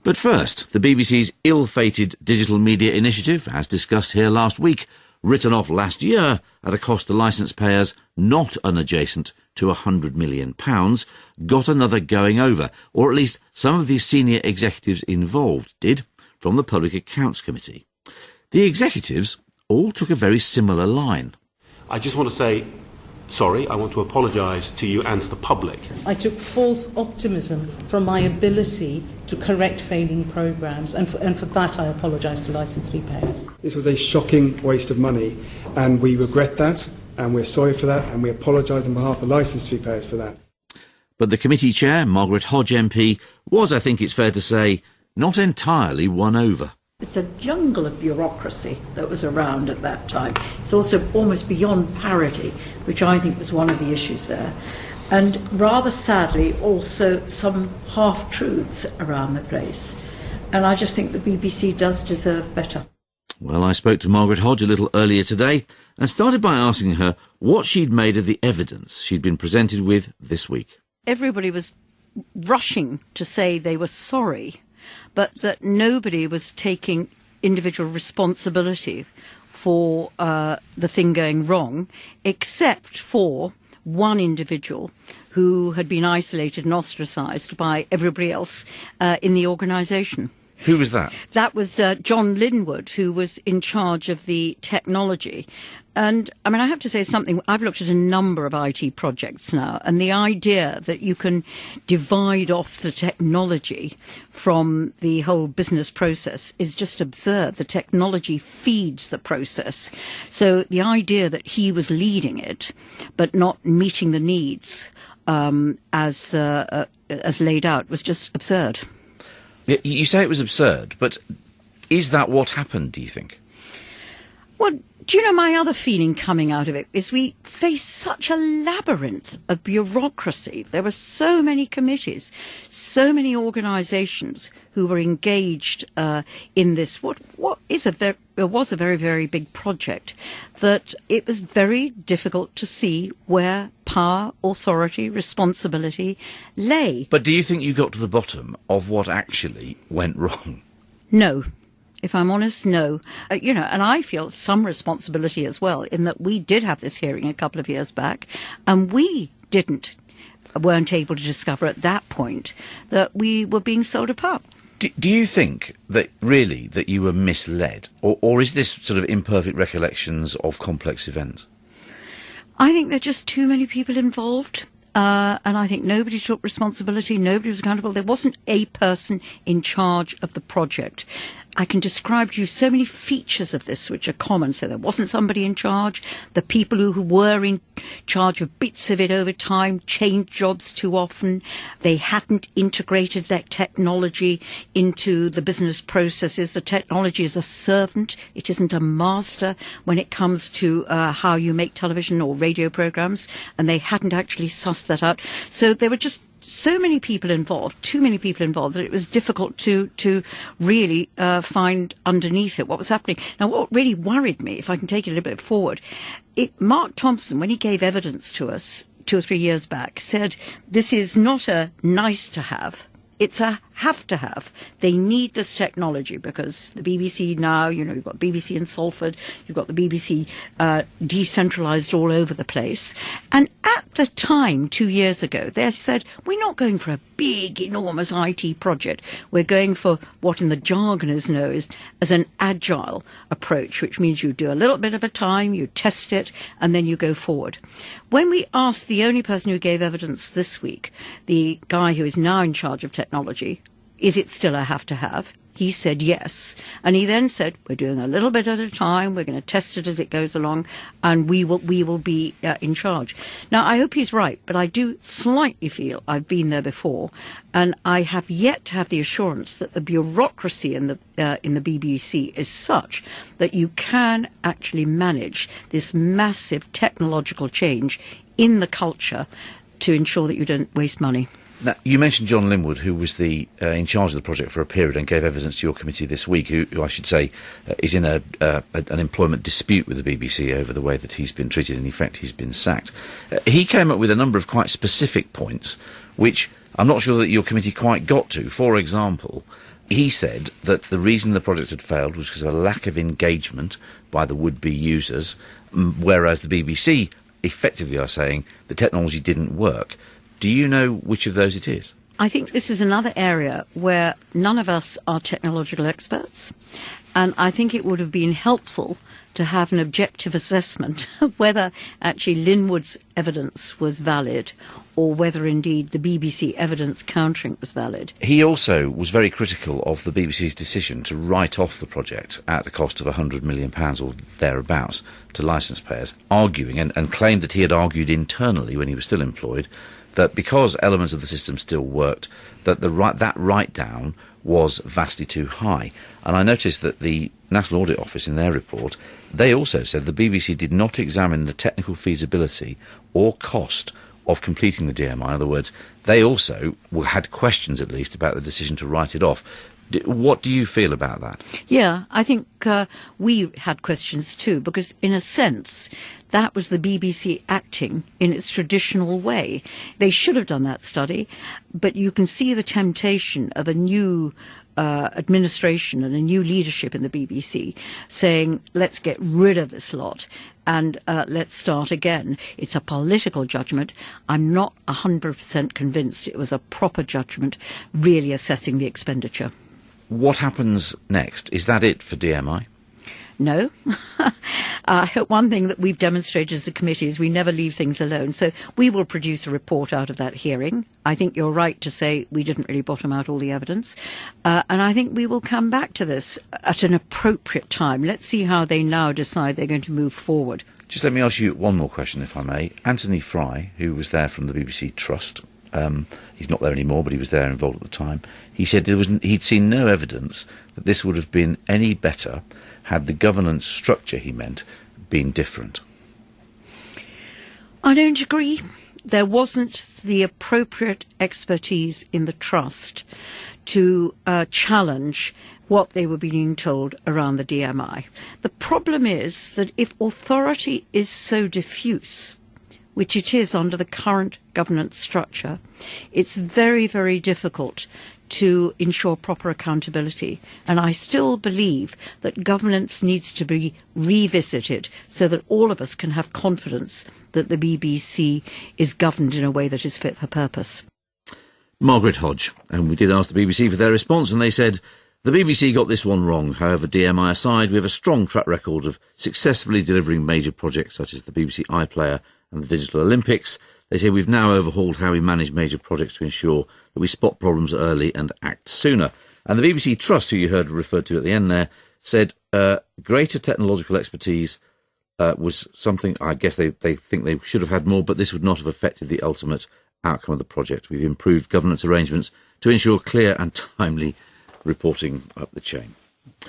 But first, the BBC's ill-fated digital media initiative, as discussed here last week, written off last year at a cost to licence payers not unadjacent to £100 million, got another going over, or at least some of the senior executives involved did, from the Public Accounts Committee. The executives all took a very similar line. I just want to say sorry. I want to apologise to you and to the public. I took false optimism from my ability to correct failing programmes, and for that I apologise to licence fee payers. This was a shocking waste of money, and we regret that, and we're sorry for that, and we apologise on behalf of licence fee payers for that. But the committee chair, Margaret Hodge MP, was, I think it's fair to say, not entirely won over. It's a jungle of bureaucracy that was around at that time. It's also almost beyond parity, which I think was one of the issues there. And rather sadly, also some half-truths around the place. And I just think the BBC does deserve better. Well, I spoke to Margaret Hodge a little earlier today and started by asking her what she'd made of the evidence she'd been presented with this week. Everybody was rushing to say they were sorry, but that nobody was taking individual responsibility for the thing going wrong, except for one individual who had been isolated and ostracised by everybody else in the organisation. Who was that? That was John Linwood, who was in charge of the technology. And, I mean, I have to say something. I've looked at a number of IT projects now, and the idea that you can divide off the technology from the whole business process is just absurd. The technology feeds the process. So the idea that he was leading it, but not meeting the needs as laid out, was just absurd. You say it was absurd, but is that what happened, do you think? Well, do you know, my other feeling coming out of it is we face such a labyrinth of bureaucracy. There were so many committees, so many organisations who were engaged in this. What was a very, very big project, that it was very difficult to see where power, authority, responsibility lay. But do you think you got to the bottom of what actually went wrong? No. If I'm honest, no. And I feel some responsibility as well, in that we did have this hearing a couple of years back, and we weren't able to discover at that point that we were being sold a pup. Do you think that really that you were misled, or is this sort of imperfect recollections of complex events? I think there are just too many people involved. And I think nobody took responsibility, nobody was accountable. There wasn't a person in charge of the project. I can describe to you so many features of this which are common. So there wasn't somebody in charge. The people who were in charge of bits of it over time changed jobs too often. They hadn't integrated that technology into the business processes. The technology is a servant. It isn't a master when it comes to how you make television or radio programs. And they hadn't actually sussed that out. So there were just so many people involved, too many people involved, that it was difficult to really find underneath it what was happening. Now, what really worried me, if I can take it a little bit forward, Mark Thompson, when he gave evidence to us 2 or 3 years back, said this is not a nice to have, it's a have to have. They need this technology because the BBC now, you've got BBC in Salford, you've got the BBC decentralised all over the place. And at the time, 2 years ago, they said, we're not going for a big, enormous IT project. We're going for what in the jargon is known as an agile approach, which means you do a little bit of a time, you test it, and then you go forward. When we asked the only person who gave evidence this week, the guy who is now in charge of technology, is it still a have to have? He said yes. And he then said, we're doing a little bit at a time, we're going to test it as it goes along, and we will be in charge. Now, I hope he's right, but I do slightly feel I've been there before, and I have yet to have the assurance that the bureaucracy in the BBC is such that you can actually manage this massive technological change in the culture to ensure that you don't waste money. Now, you mentioned John Linwood, who was in charge of the project for a period and gave evidence to your committee this week, who I should say is in an employment dispute with the BBC over the way that he's been treated. In effect, he's been sacked. He came up with a number of quite specific points, which I'm not sure that your committee quite got to. For example, He said that the reason the project had failed was because of a lack of engagement by the would-be users, whereas the BBC effectively are saying the technology didn't work. Do you know which of those it is? I think this is another area where none of us are technological experts, and I think it would have been helpful to have an objective assessment of whether actually Linwood's evidence was valid or whether indeed the BBC evidence countering it was valid. He also was very critical of the BBC's decision to write off the project at a cost of £100 million or thereabouts to licence payers, arguing and claimed that he had argued internally when he was still employed that because elements of the system still worked, that that write-down was vastly too high. And I noticed that the National Audit Office, in their report, they also said the BBC did not examine the technical feasibility or cost of completing the DMI. In other words, they also had questions, at least, about the decision to write it off. What do you feel about that? Yeah, I think we had questions too, because in a sense, that was the BBC acting in its traditional way. They should have done that study, but you can see the temptation of a new administration and a new leadership in the BBC saying, let's get rid of this lot and let's start again. It's a political judgment. I'm not 100% convinced it was a proper judgment, really assessing the expenditure. What happens next? Is that it for DMI? No. One thing that we've demonstrated as a committee is we never leave things alone. So we will produce a report out of that hearing. I think you're right to say we didn't really bottom out all the evidence. And I think we will come back to this at an appropriate time. Let's see how they now decide they're going to move forward. Just let me ask you one more question, if I may. Anthony Fry, who was there from the BBC Trust, he's not there anymore, but he was there involved at the time. He said he'd seen no evidence that this would have been any better had the governance structure, he meant, been different. I don't agree. There wasn't the appropriate expertise in the trust to challenge what they were being told around the DMI. The problem is that if authority is so diffuse, which it is under the current governance structure, it's very, very difficult to ensure proper accountability. And I still believe that governance needs to be revisited so that all of us can have confidence that the BBC is governed in a way that is fit for purpose. Margaret Hodge. And we did ask the BBC for their response, and they said, the BBC got this one wrong. However, DMI aside, we have a strong track record of successfully delivering major projects such as the BBC iPlayer and the Digital Olympics. They say we've now overhauled how we manage major projects to ensure that we spot problems early and act sooner. And the BBC Trust, who you heard referred to at the end there, said greater technological expertise was something, I guess they think they should have had more, but this would not have affected the ultimate outcome of the project. We've improved governance arrangements to ensure clear and timely reporting up the chain.